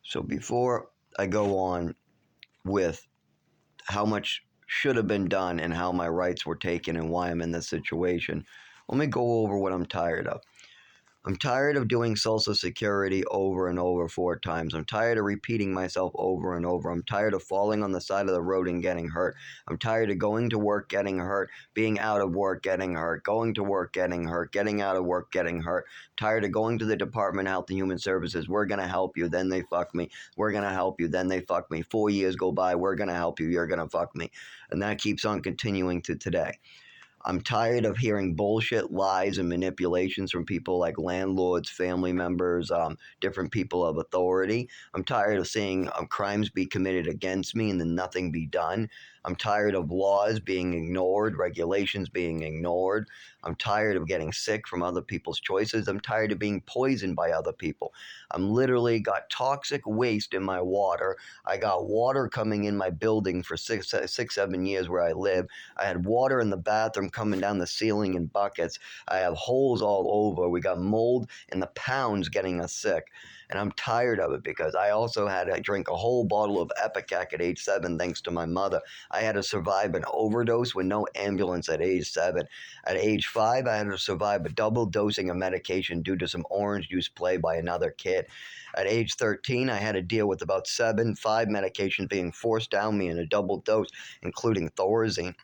So before I go on with how much should have been done and how my rights were taken and why I'm in this situation, let me go over what I'm tired of. I'm tired of doing Social Security over and over 4 times. I'm tired of repeating myself over and over. I'm tired of falling on the side of the road and getting hurt. I'm tired of going to work, getting hurt, being out of work, getting hurt, going to work, getting hurt, getting out of work, getting hurt. I'm tired of going to the Department of Health and Human Services. We're going to help you. Then they fuck me. We're going to help you. Then they fuck me. 4 years go by. We're going to help you. You're going to fuck me. And that keeps on continuing to today. I'm tired of hearing bullshit, lies, and manipulations from people like landlords, family members, different people of authority. I'm tired of seeing crimes be committed against me and then nothing be done. I'm tired of laws being ignored, regulations being ignored. I'm tired of getting sick from other people's choices. I'm tired of being poisoned by other people. I'm literally got toxic waste in my water. I got water coming in my building for 7 years where I live. I had water in the bathroom coming down the ceiling in buckets. I have holes all over. We got mold in the pounds getting us sick. And I'm tired of it because I also had to drink a whole bottle of Epicac at age 7 thanks to my mother. I had to survive an overdose with no ambulance at age 7. At age 5, I had to survive a double dosing of medication due to some orange juice play by another kid. At age 13, I had to deal with about 5 medications being forced down me in a double dose, including Thorazine.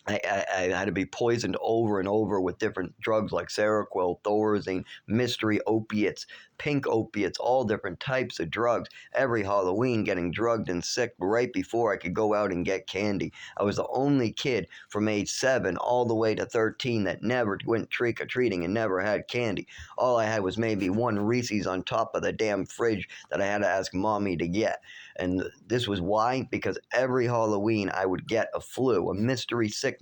I had to be poisoned over and over with different drugs like Seroquel, Thorazine, mystery opiates, pink opiates, all different types of drugs. Every Halloween getting drugged and sick right before I could go out and get candy. I was the only kid from age 7 all the way to 13 that never went trick-or-treating and never had candy. All I had was maybe one Reese's on top of the damn fridge that I had to ask mommy to get. And this was why? Because every Halloween I would get a flu, a mystery sickness.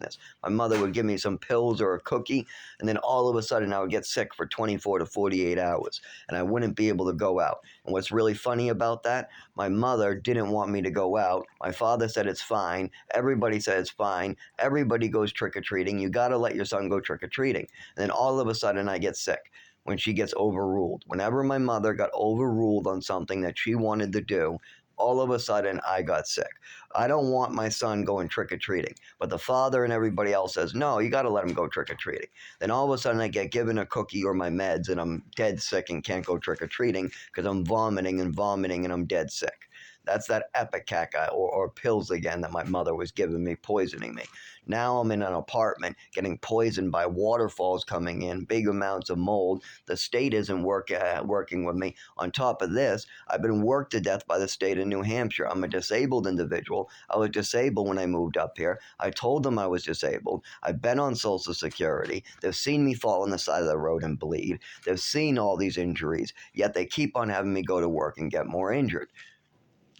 My mother would give me some pills or a cookie, and then all of a sudden I would get sick for 24 to 48 hours, and I wouldn't be able to go out. And what's really funny about that, my mother didn't want me to go out. My father said it's fine. Everybody said it's fine. Everybody goes trick-or-treating. You got to let your son go trick-or-treating. And then all of a sudden I get sick when she gets overruled. Whenever my mother got overruled on something that she wanted to do, all of a sudden I got sick. I don't want my son going trick-or-treating, but the father and everybody else says, no, you got to let him go trick-or-treating. Then all of a sudden I get given a cookie or my meds and I'm dead sick and can't go trick-or-treating because I'm vomiting and I'm dead sick. That's that Epicac or pills again that my mother was giving me, poisoning me. Now I'm in an apartment getting poisoned by waterfalls coming in, big amounts of mold. The state isn't working with me. On top of this, I've been worked to death by the state of New Hampshire. I'm a disabled individual. I was disabled when I moved up here. I told them I was disabled. I've been on Social Security. They've seen me fall on the side of the road and bleed. They've seen all these injuries, yet they keep on having me go to work and get more injured.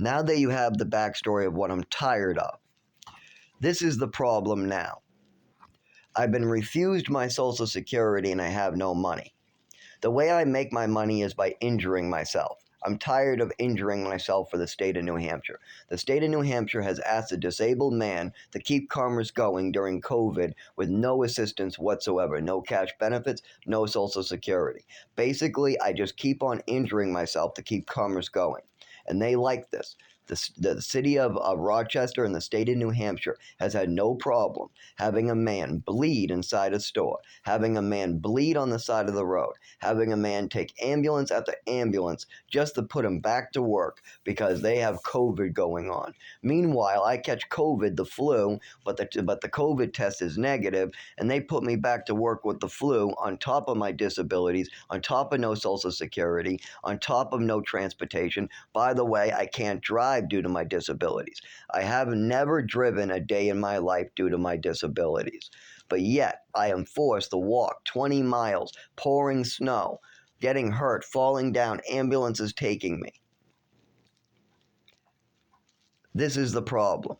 Now that you have the backstory of what I'm tired of, this is the problem now. I've been refused my Social Security and I have no money. The way I make my money is by injuring myself. I'm tired of injuring myself for the state of New Hampshire. The state of New Hampshire has asked a disabled man to keep commerce going during COVID with no assistance whatsoever, no cash benefits, no Social Security. Basically, I just keep on injuring myself to keep commerce going. And they like this. The city of Rochester and the state of New Hampshire has had no problem having a man bleed inside a store, having a man bleed on the side of the road, having a man take ambulance after ambulance just to put him back to work because they have COVID going on. Meanwhile, I catch COVID, the flu, but the COVID test is negative, and they put me back to work with the flu on top of my disabilities, on top of no Social Security, on top of no transportation. By the way, I can't drive due to my disabilities. I have never driven a day in my life due to my disabilities. But yet, I am forced to walk 20 miles, pouring snow, getting hurt, falling down, ambulances taking me. This is the problem.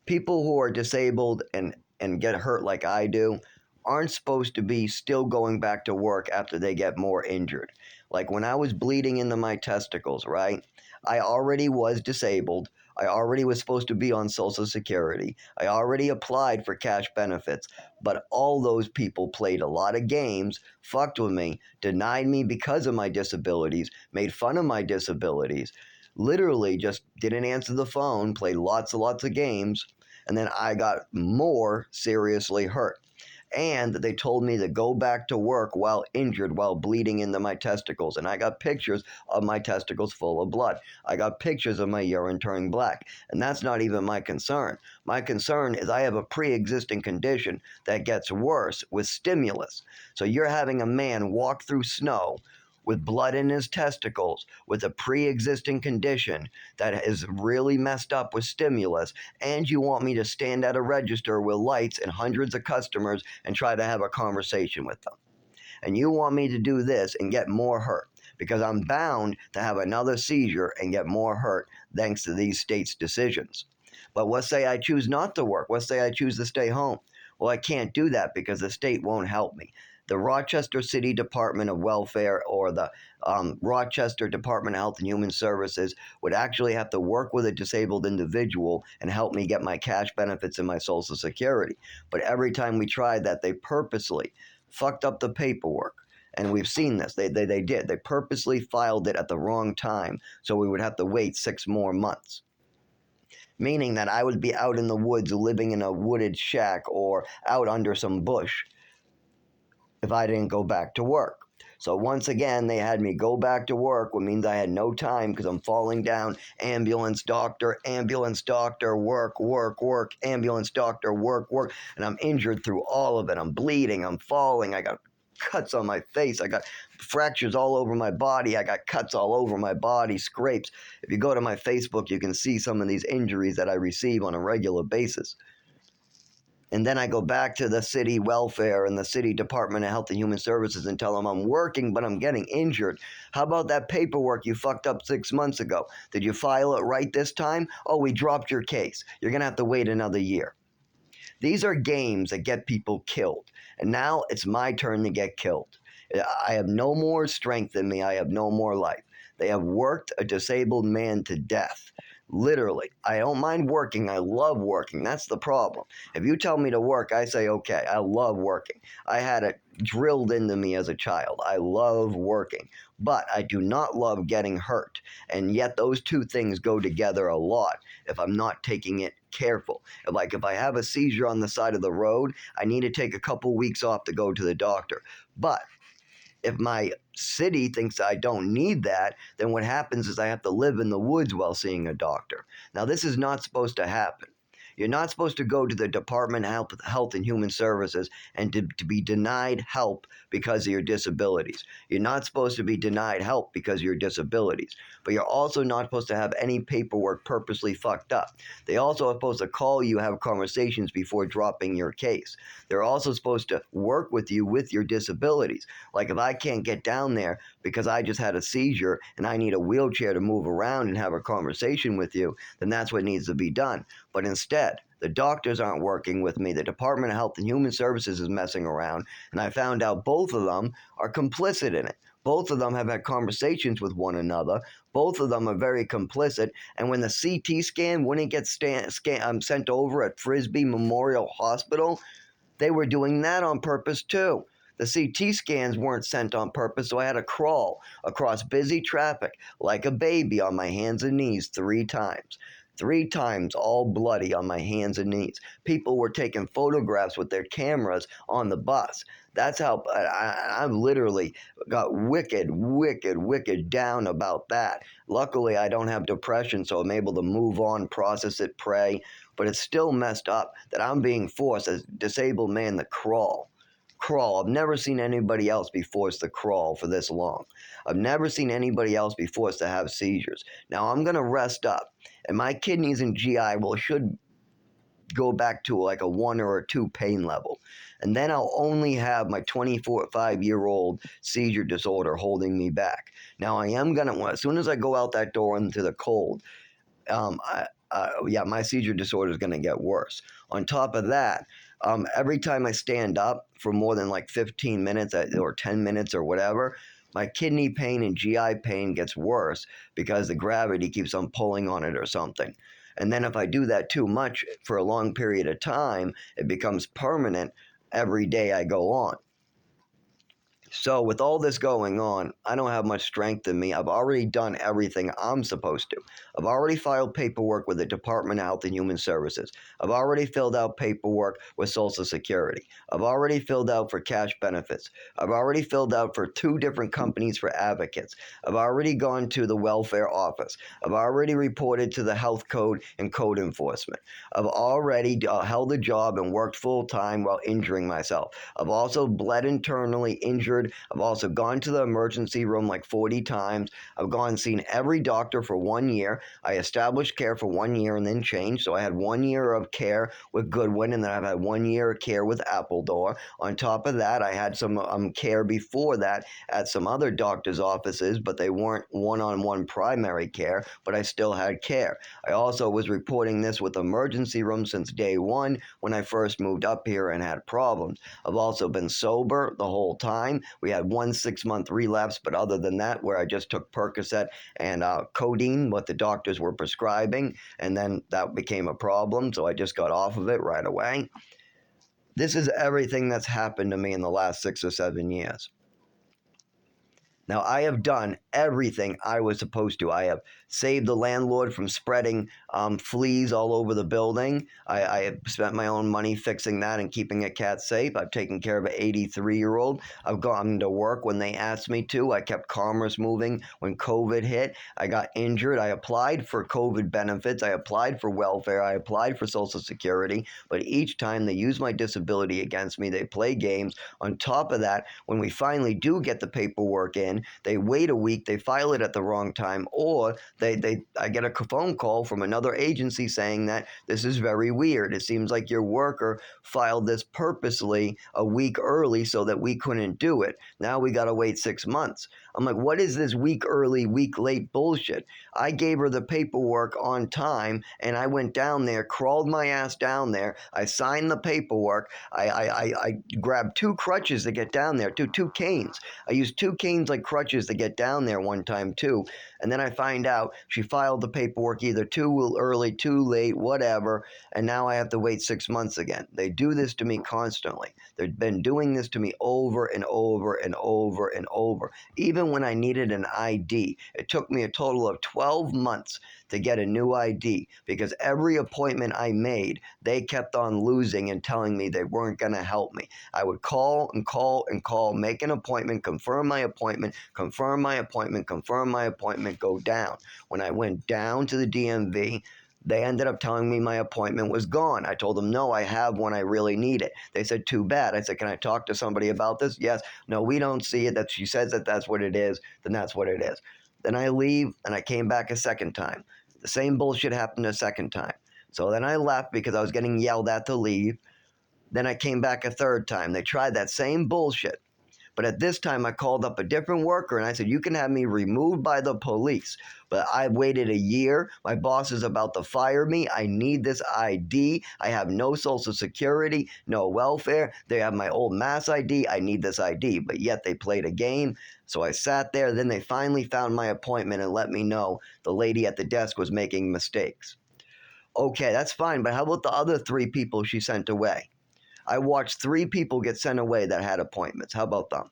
People who are disabled and get hurt like I do aren't supposed to be still going back to work after they get more injured. Like when I was bleeding into my testicles, right? I already was disabled. I already was supposed to be on Social Security. I already applied for cash benefits. But all those people played a lot of games, fucked with me, denied me because of my disabilities, made fun of my disabilities, literally just didn't answer the phone, played lots and lots of games, and then I got more seriously hurt. And they told me to go back to work while injured, while bleeding into my testicles. And I got pictures of my testicles full of blood. I got pictures of my urine turning black. And that's not even my concern. My concern is I have a pre-existing condition that gets worse with stimulus. So you're having a man walk through snow with blood in his testicles, with a pre-existing condition that is really messed up with stimulus, and you want me to stand at a register with lights and hundreds of customers and try to have a conversation with them. And you want me to do this and get more hurt because I'm bound to have another seizure and get more hurt thanks to these states' decisions. But let's say I choose not to work. Let's say I choose to stay home. Well, I can't do that because the state won't help me. The Rochester City Department of Welfare or the Rochester Department of Health and Human Services would actually have to work with a disabled individual and help me get my cash benefits and my Social Security. But every time we tried that, they purposely fucked up the paperwork. And we've seen this. They did. They purposely filed it at the wrong time, so we would have to wait 6 more months. Meaning that I would be out in the woods living in a wooded shack or out under some bush if I didn't go back to work. So once again, they had me go back to work, which means I had no time because I'm falling down. Ambulance, doctor, work, work, work, ambulance, doctor, work, work. And I'm injured through all of it. I'm bleeding, I'm falling, I got cuts on my face, I got fractures all over my body, I got cuts all over my body, scrapes. If you go to my Facebook, you can see some of these injuries that I receive on a regular basis. And then I go back to the city welfare and the city Department of Health and Human Services and tell them I'm working, but I'm getting injured. How about that paperwork you fucked up 6 months ago? Did you file it right this time? Oh, we dropped your case. You're going to have to wait another year. These are games that get people killed. And now it's my turn to get killed. I have no more strength in me. I have no more life. They have worked a disabled man to death. Literally. I don't mind working. I love working. That's the problem. If you tell me to work, I say, okay, I love working. I had it drilled into me as a child. I love working. But I do not love getting hurt. And yet those two things go together a lot if I'm not taking it careful. Like if I have a seizure on the side of the road, I need to take a couple weeks off to go to the doctor. But if my city thinks I don't need that, then what happens is I have to live in the woods while seeing a doctor. Now, this is not supposed to happen. You're not supposed to go to the Department of Health and Human Services and to be denied help because of your disabilities. You're not supposed to be denied help because of your disabilities. But you're also not supposed to have any paperwork purposely fucked up. They also are supposed to call you, have conversations before dropping your case. They're also supposed to work with you with your disabilities. Like if I can't get down there because I just had a seizure and I need a wheelchair to move around and have a conversation with you, then that's what needs to be done. But instead, the doctors aren't working with me. The Department of Health and Human Services is messing around. And I found out both of them are complicit in it. Both of them have had conversations with one another. Both of them are very complicit. And when the CT scan wouldn't get sent over at Frisbee Memorial Hospital, they were doing that on purpose too. The CT scans weren't sent on purpose, so I had to crawl across busy traffic like a baby on my hands and knees 3 times. 3 times, all bloody on my hands and knees. People were taking photographs with their cameras on the bus. That's how I literally got wicked, wicked, wicked down about that. Luckily, I don't have depression, so I'm able to move on, process it, pray. But it's still messed up that I'm being forced as a disabled man to crawl. Crawl. I've never seen anybody else be forced to crawl for this long. I've never seen anybody else be forced to have seizures. Now I'm going to rest up, and my kidneys and GI should go back to like a 1 or a 2 pain level. And then I'll only have my 25-year-old seizure disorder holding me back. Now I am going to, as soon as I go out that door into the cold, my seizure disorder is going to get worse. On top of that, every time I stand up for more than like 15 minutes or 10 minutes or whatever, my kidney pain and GI pain gets worse because the gravity keeps on pulling on it or something. And then if I do that too much for a long period of time, it becomes permanent every day I go on. So, with all this going on, I don't have much strength in me. I've already done everything I'm supposed to. I've already filed paperwork with the Department of Health and Human Services. I've already filled out paperwork with Social Security. I've already filled out for cash benefits. I've already filled out for 2 different companies for advocates. I've already gone to the welfare office. I've already reported to the health code and code enforcement. I've already held a job and worked full time while injuring myself. I've also bled internally, injured. I've also gone to the emergency room like 40 times. I've gone and seen every doctor for 1 year. I established care for 1 year and then changed. So I had 1 year of care with Goodwin, and then I've had 1 year of care with Appledore. On top of that, I had some care before that at some other doctor's offices, but they weren't one-on-one primary care, but I still had care. I also was reporting this with emergency room since day one when I first moved up here and had problems. I've also been sober the whole time. We had 1 6-month relapse, but other than that, where I just took Percocet and codeine, what the doctors were prescribing, and then that became a problem, so I just got off of it right away. This is everything that's happened to me in the last 6 or 7 years. Now, I have done everything I was supposed to. I have saved the landlord from spreading fleas all over the building. I have spent my own money fixing that and keeping a cat safe. I've taken care of an 83-year-old. I've gone to work when they asked me to. I kept commerce moving when COVID hit. I got injured. I applied for COVID benefits. I applied for welfare. I applied for Social Security. But each time they use my disability against me, they play games. On top of that, when we finally do get the paperwork in, they wait a week, they file it at the wrong time, or I get a phone call from another agency saying that this is very weird. It seems like your worker filed this purposely a week early so that we couldn't do it. Now we got to wait 6 months. I'm like, what is this week early, week late bullshit? I gave her the paperwork on time, and I went down there, crawled my ass down there. I signed the paperwork. I grabbed 2 crutches to get down there, two canes. I used 2 canes like crutches to get down there one time too. And then I find out she filed the paperwork either too early, too late, whatever, and now I have to wait 6 months again. They do this to me constantly. They've been doing this to me over and over and over and over. Even when I needed an ID, it took me a total of 12 months to get a new ID because every appointment I made, they kept on losing and telling me they weren't going to help me. I would call and call and call, make an appointment, confirm my appointment, confirm my appointment, confirm my appointment, go down. When I went down to the DMV, they ended up telling me my appointment was gone. I told them, no, I have one. I really need it. They said, too bad. I said, can I talk to somebody about this? Yes. No, we don't see it. That she says that that's what it is. Then that's what it is. Then I leave, and I came back a second time. The same bullshit happened a second time. So then I left because I was getting yelled at to leave. Then I came back a third time. They tried that same bullshit. But at this time, I called up a different worker and I said, you can have me removed by the police. But I waited a year. My boss is about to fire me. I need this ID. I have no Social Security, no welfare. They have my old Mass ID. I need this ID. But yet they played a game. So I sat there. Then they finally found my appointment and let me know the lady at the desk was making mistakes. Okay, that's fine. But how about the other 3 people she sent away? I watched 3 people get sent away that had appointments. How about them?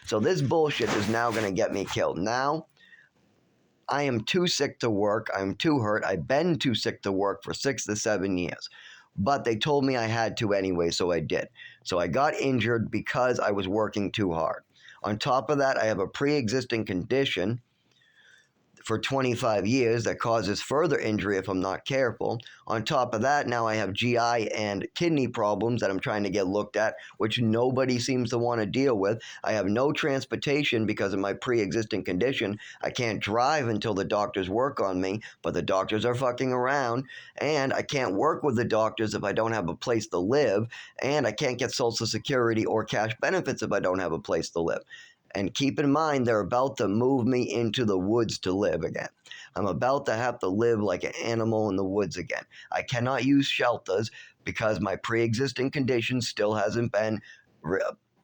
So this bullshit is now going to get me killed. Now, I am too sick to work. I'm too hurt. I've been too sick to work for 6 to 7 years. But they told me I had to anyway, so I did. So I got injured because I was working too hard. On top of that, I have a pre-existing condition for 25 years that causes further injury if I'm not careful. On top of that, now I have GI and kidney problems that I'm trying to get looked at, which nobody seems to want to deal with. I have no transportation because of my pre-existing condition. I can't drive until the doctors work on me, but the doctors are fucking around. And I can't work with the doctors if I don't have a place to live. And I can't get Social Security or cash benefits if I don't have a place to live. And keep in mind, they're about to move me into the woods to live again. I'm about to have to live like an animal in the woods again. I cannot use shelters because my pre-existing condition still hasn't been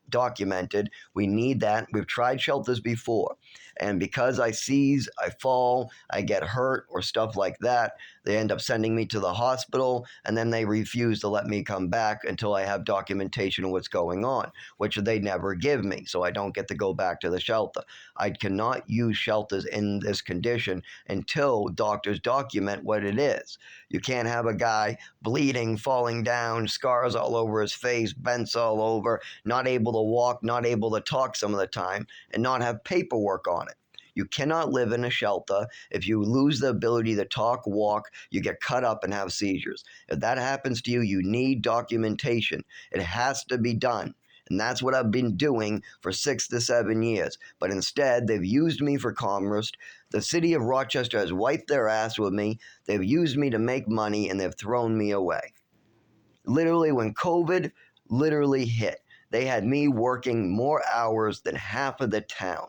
documented. We need that. We've tried shelters before. And because I seize, I fall, I get hurt or stuff like that, they end up sending me to the hospital, and then they refuse to let me come back until I have documentation of what's going on, which they never give me, so I don't get to go back to the shelter. I cannot use shelters in this condition until doctors document what it is. You can't have a guy bleeding, falling down, scars all over his face, bents all over, not able to walk, not able to talk some of the time, and not have paperwork on it. You cannot live in a shelter. If you lose the ability to talk, walk, you get cut up and have seizures. If that happens to you, you need documentation. It has to be done. And that's what I've been doing for 6 to 7 years. But instead, they've used me for commerce. The city of Rochester has wiped their ass with me. They've used me to make money, and they've thrown me away. Literally, when COVID literally hit, they had me working more hours than half of the town.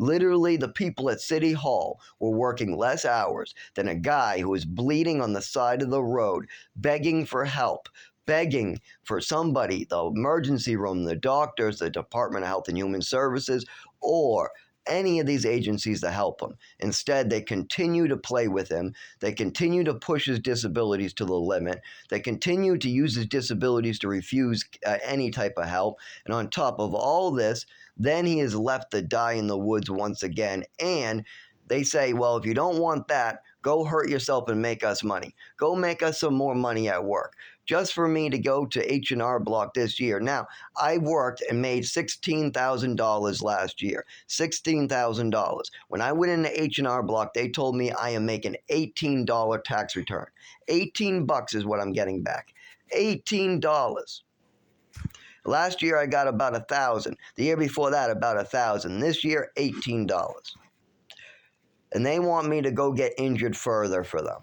Literally, the people at City Hall were working less hours than a guy who was bleeding on the side of the road, begging for help, begging for somebody, the emergency room, the doctors, the Department of Health and Human Services, or any of these agencies to help him. Instead, they continue to play with him. They continue to push his disabilities to the limit. They continue to use his disabilities to refuse any type of help. And on top of all this, then he is left to die in the woods once again. And they say, well, if you don't want that, go hurt yourself and make us money. Go make us some more money at work. Just for me to go to H&R Block this year. Now, I worked and made $16,000 last year. $16,000. When I went into H&R Block, they told me I am making $18 tax return. $18 is what I'm getting back. $18. Last year I got about $1,000. The year before that about $1,000. This year $18. And they want me to go get injured further for them.